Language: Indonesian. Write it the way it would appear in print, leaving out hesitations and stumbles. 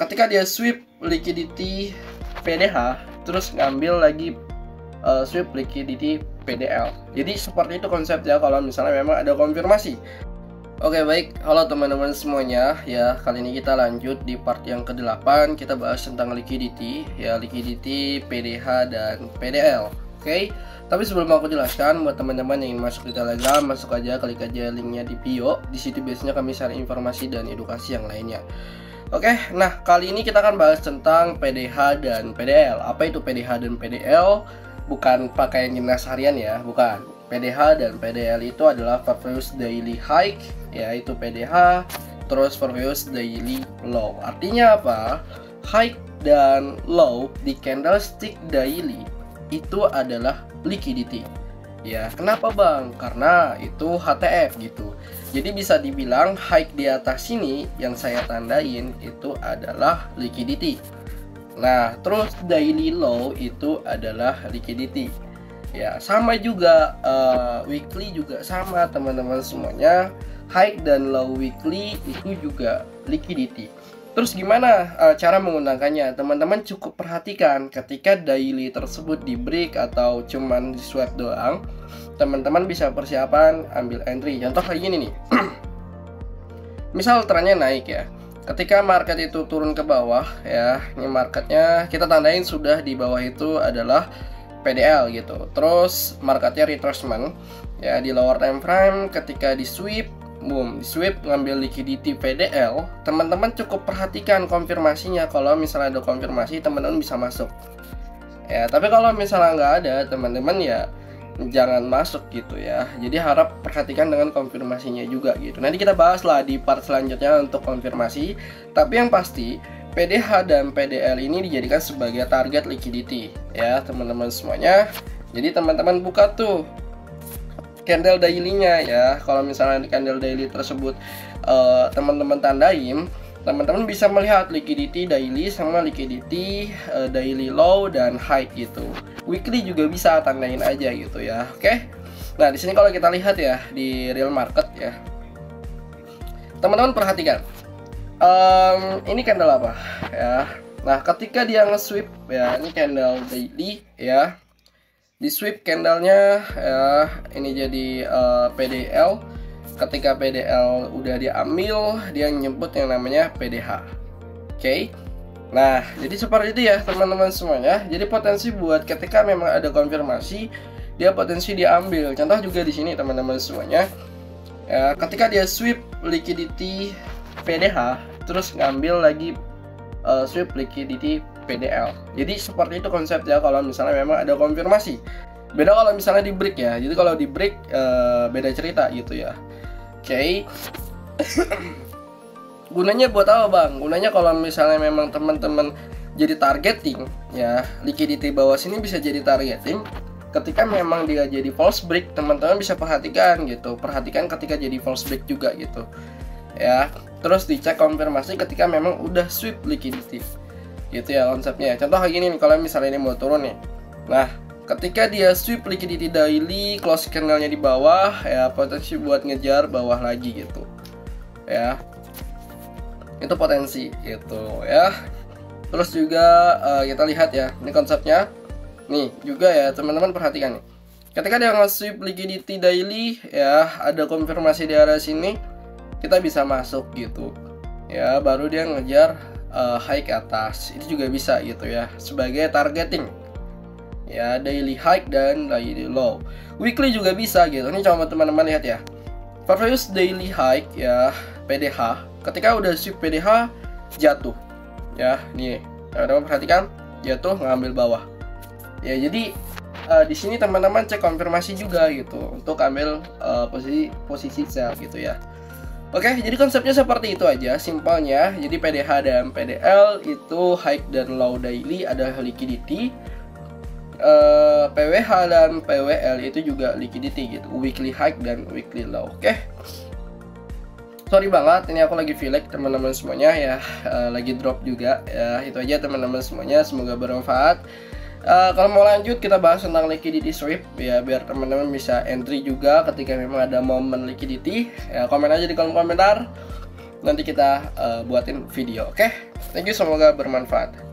ketika dia sweep liquidity PDH terus ngambil lagi sweep liquidity PDL. Jadi seperti itu konsepnya kalau misalnya memang ada konfirmasi. Oke baik, halo teman-teman semuanya ya. Kali ini kita lanjut di part yang ke-8. Kita bahas tentang liquidity ya, liquidity, PDH dan PDL. Oke, tapi sebelum aku jelaskan, buat teman-teman yang ingin masuk di Telegram, masuk aja, klik aja linknya di bio. Di situ biasanya kami share informasi dan edukasi yang lainnya. Oke, nah kali ini kita akan bahas tentang PDH dan PDL. Apa itu PDH dan PDL? Bukan pakaian dinas harian ya, bukan. PDH dan PDL itu adalah previous daily high, yaitu PDH, terus previous daily low. Artinya apa? High dan low di candlestick daily itu adalah liquidity. Ya, kenapa bang? Karena itu HTF gitu. Jadi bisa dibilang high di atas sini yang saya tandain itu adalah liquidity. Nah, terus daily low itu adalah liquidity. Ya, sama juga weekly juga sama teman-teman semuanya. High dan low weekly itu juga liquidity. Terus gimana cara menggunakannya? Teman-teman cukup perhatikan ketika daily tersebut di break atau cuman di swipe doang. Teman-teman bisa persiapan ambil entry. Contoh kayak gini nih. Misal trennya naik ya. Ketika market itu turun ke bawah ya, ini marketnya kita tandain sudah di bawah itu adalah PDL gitu. Terus marketnya retracement ya di lower time frame. Ketika di sweep, boom, di sweep ngambil liquidity PDL. Teman-teman cukup perhatikan konfirmasinya. Kalau misalnya ada konfirmasi, teman-teman bisa masuk ya. Tapi kalau misalnya nggak ada, teman-teman ya jangan masuk gitu ya. Jadi harap perhatikan dengan konfirmasinya juga gitu. Nanti kita bahas lah di part selanjutnya untuk konfirmasi. Tapi yang pasti PDH dan PDL ini dijadikan sebagai target liquidity ya teman-teman semuanya. Jadi teman-teman buka tuh candle daily-nya ya. Kalau misalnya di candle daily tersebut teman-teman tandain, teman-teman bisa melihat liquidity daily sama liquidity daily low dan high gitu. Weekly juga bisa tandain aja gitu ya. Oke. Nah, di sini kalau kita lihat ya di real market ya. Teman-teman perhatikan. Ini candle apa ya? Nah, ketika dia nge-sweep ya, ini candle daily ya. Di sweep candlenya ya, ini jadi PDL. Ketika PDL udah diambil, dia nyebut yang namanya PDH. Oke. Nah, jadi seperti itu ya teman-teman semuanya. Jadi potensi buat ketika memang ada konfirmasi, dia potensi diambil. Contoh juga di sini teman-teman semuanya. Ya, ketika dia sweep liquidity PDH, terus ngambil lagi sweep liquidity PDL. Jadi seperti itu konsepnya kalau misalnya memang ada konfirmasi. Beda kalau misalnya di break ya. Jadi kalau di break beda cerita gitu ya. Oke. Gunanya buat apa bang? Gunanya kalau misalnya memang teman-teman jadi targeting ya, liquidity bawah sini bisa jadi targeting. Ketika memang dia jadi false break, teman-teman bisa perhatikan gitu. Perhatikan ketika jadi false break juga gitu ya. Terus dicek konfirmasi ketika memang udah sweep liquidity gitu ya konsepnya. Contoh kayak gini nih, kalau misalnya ini mau turun nih. Nah, ketika dia sweep liquidity daily, close candlenya di bawah ya, potensi buat ngejar bawah lagi gitu ya. Itu potensi gitu ya. Terus juga kita lihat ya, ini konsepnya nih juga ya teman-teman perhatikan nih. Ketika dia nge-sweep liquidity daily ya, ada konfirmasi di area sini, kita bisa masuk gitu ya, baru dia ngejar high ke atas. Itu juga bisa gitu ya sebagai targeting ya, daily high dan daily low. Weekly juga bisa gitu. Ini coba teman-teman lihat ya, previous daily high ya PDH. Ketika udah sweep PDH jatuh ya, nih teman-teman perhatikan, jatuh ngambil bawah ya. Jadi di sini teman-teman cek konfirmasi juga gitu untuk ambil posisi sell gitu ya. Oke, jadi konsepnya seperti itu aja, simpelnya. Jadi PDH dan PDL itu high dan low daily adalah liquidity. PWH dan PWL itu juga liquidity gitu, weekly high dan weekly low. Oke. Sorry banget, ini aku lagi feel teman-teman semuanya ya, lagi drop juga ya. Itu aja teman-teman semuanya, semoga bermanfaat. Kalau mau lanjut kita bahas tentang liquidity sweep ya, biar teman-teman bisa entry juga ketika memang ada momen liquidity ya. Komen aja di kolom komentar, nanti kita buatin video. Oke. Thank you, semoga bermanfaat.